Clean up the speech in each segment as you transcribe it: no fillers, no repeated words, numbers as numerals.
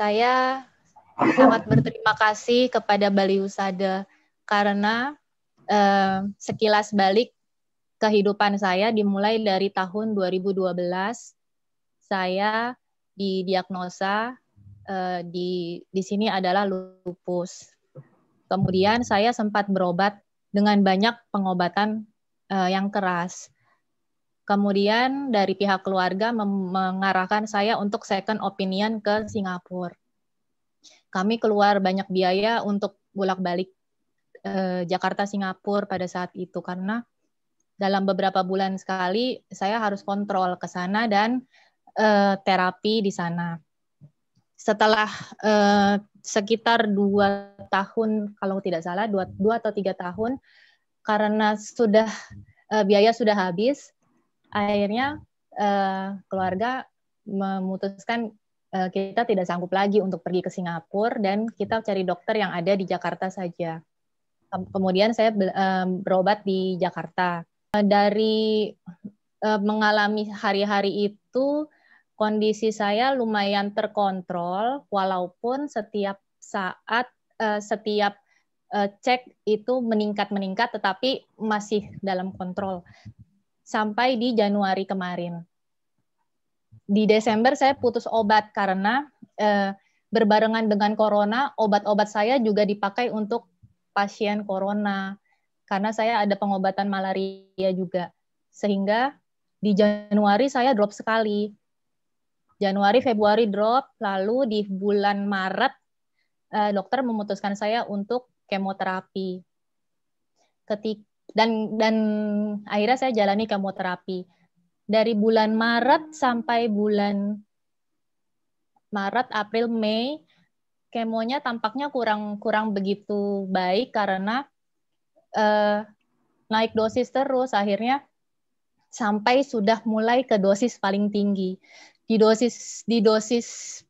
Saya sangat berterima kasih kepada Bali Usada karena sekilas balik kehidupan saya dimulai dari tahun 2012. Saya didiagnosa di sini adalah lupus. Kemudian saya sempat berobat dengan banyak pengobatan yang keras. Kemudian dari pihak keluarga mengarahkan saya untuk second opinion ke Singapura. Kami keluar banyak biaya untuk bolak-balik Jakarta Singapura pada saat itu karena dalam beberapa bulan sekali saya harus kontrol ke sana dan terapi di sana. Setelah sekitar 2 tahun, kalau tidak salah 2 atau 3 tahun, karena sudah biaya sudah habis, akhirnya keluarga memutuskan kita tidak sanggup lagi untuk pergi ke Singapura dan kita cari dokter yang ada di Jakarta saja. Kemudian saya berobat di Jakarta. Dari mengalami hari-hari itu, kondisi saya lumayan terkontrol, walaupun setiap saat, setiap cek itu meningkat-meningkat, tetapi masih dalam kontrol. Sampai di Januari kemarin. Di Desember saya putus obat karena berbarengan dengan corona, obat-obat saya juga dipakai untuk pasien corona. Karena saya ada pengobatan malaria juga. Sehingga di Januari saya drop sekali. Januari, Februari drop, lalu di bulan Maret dokter memutuskan saya untuk kemoterapi. Dan akhirnya saya jalani kemoterapi. Dari bulan Maret sampai bulan Maret, April, Mei, kemonya tampaknya kurang begitu baik karena naik dosis terus. Akhirnya sampai sudah mulai ke dosis paling tinggi. Di dosis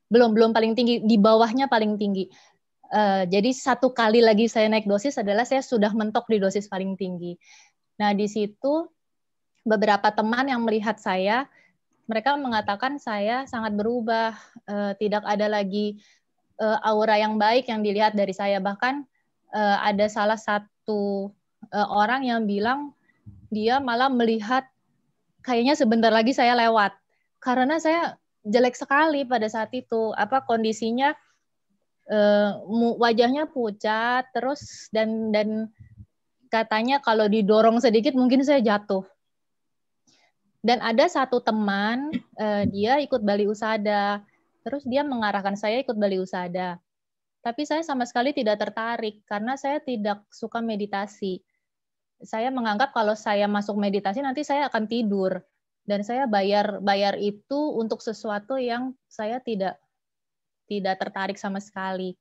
belum paling tinggi, di bawahnya paling tinggi. Jadi 1 kali lagi saya naik dosis adalah saya sudah mentok di dosis paling tinggi. Nah, di situ beberapa teman yang melihat saya, mereka mengatakan saya sangat berubah, tidak ada lagi aura yang baik yang dilihat dari saya. Bahkan ada salah satu orang yang bilang dia malah melihat kayaknya sebentar lagi saya lewat. Karena saya jelek sekali pada saat itu. Kondisinya wajahnya pucat terus dan katanya kalau didorong sedikit mungkin saya jatuh. Dan ada satu teman, dia ikut Bali Usada. Terus dia mengarahkan saya ikut Bali Usada. Tapi saya sama sekali tidak tertarik, karena saya tidak suka meditasi. Saya menganggap kalau saya masuk meditasi, nanti saya akan tidur. Dan saya bayar itu untuk sesuatu yang saya tidak tertarik sama sekali.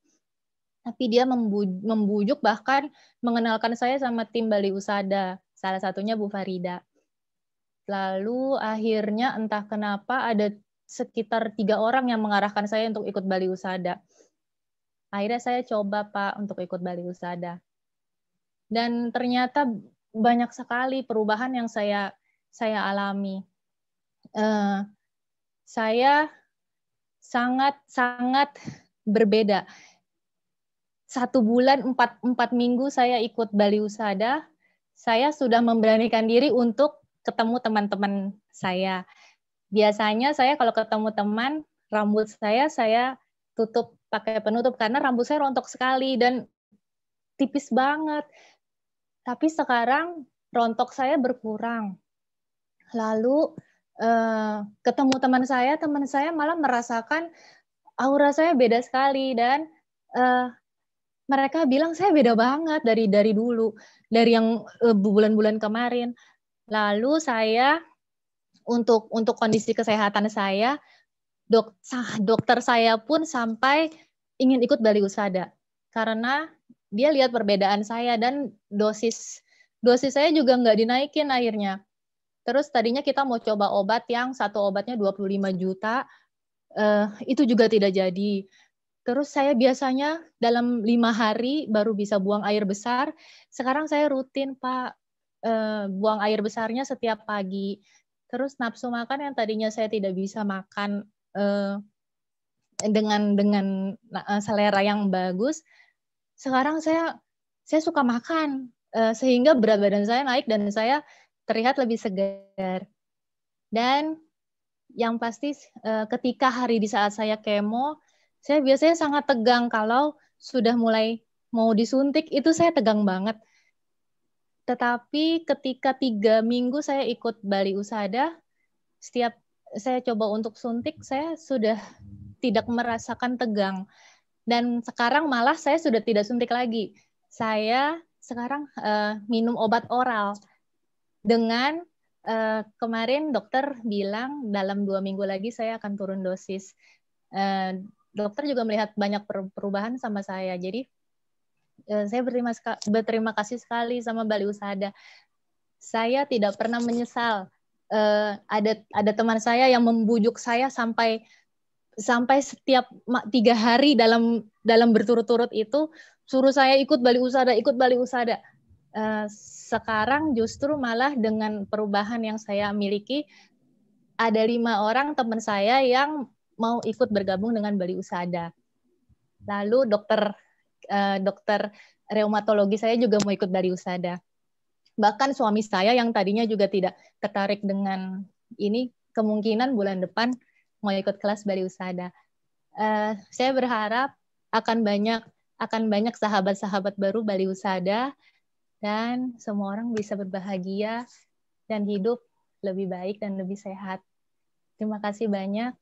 Tapi dia membujuk, bahkan mengenalkan saya sama tim Bali Usada. Salah satunya Bu Farida. Lalu akhirnya entah kenapa ada sekitar 3 orang yang mengarahkan saya untuk ikut Bali Usada. Akhirnya saya coba Pak untuk ikut Bali Usada. Dan ternyata banyak sekali perubahan yang saya alami. Saya sangat berbeda. 1 bulan 4 minggu saya ikut Bali Usada, saya sudah memberanikan diri untuk ketemu teman-teman saya. Biasanya saya kalau ketemu teman, rambut saya tutup pakai penutup karena rambut saya rontok sekali dan tipis banget. Tapi sekarang rontok saya berkurang. Lalu ketemu teman saya malah merasakan aura saya beda sekali dan mereka bilang saya beda banget dari dulu, dari yang bulan-bulan kemarin. Lalu saya untuk kondisi kesehatan saya, dokter saya pun sampai ingin ikut Bali Usada karena dia lihat perbedaan saya dan dosis saya juga nggak dinaikin akhirnya. Terus tadinya kita mau coba obat yang satu obatnya 25 juta, itu juga tidak jadi. Terus saya biasanya dalam 5 hari baru bisa buang air besar. Sekarang saya rutin Pak, buang air besarnya setiap pagi. Terus nafsu makan yang tadinya saya tidak bisa makan dengan selera yang bagus. Sekarang saya suka makan, sehingga berat badan saya naik dan saya terlihat lebih segar. Dan yang pasti ketika hari di saat saya kemo, saya biasanya sangat tegang. Kalau sudah mulai mau disuntik, itu saya tegang banget. Tetapi ketika 3 minggu saya ikut Bali Usada, setiap saya coba untuk suntik, saya sudah tidak merasakan tegang. Dan sekarang malah saya sudah tidak suntik lagi. Saya sekarang minum obat oral. Dengan kemarin dokter bilang dalam 2 minggu lagi saya akan turun dosis. Dokter juga melihat banyak perubahan sama saya. Jadi saya berterima kasih sekali sama Bali Usada. Saya tidak pernah menyesal. Ada teman saya yang membujuk saya sampai setiap 3 hari dalam berturut-turut itu suruh saya ikut Bali Usada. Sekarang justru malah dengan perubahan yang saya miliki, ada 5 orang teman saya yang mau ikut bergabung dengan Bali Usada. Lalu dokter reumatologi saya juga mau ikut Bali Usada. Bahkan suami saya yang tadinya juga tidak tertarik dengan ini, kemungkinan bulan depan mau ikut kelas Bali Usada. Saya berharap akan banyak sahabat-sahabat baru Bali Usada, dan semua orang bisa berbahagia dan hidup lebih baik dan lebih sehat. Terima kasih banyak.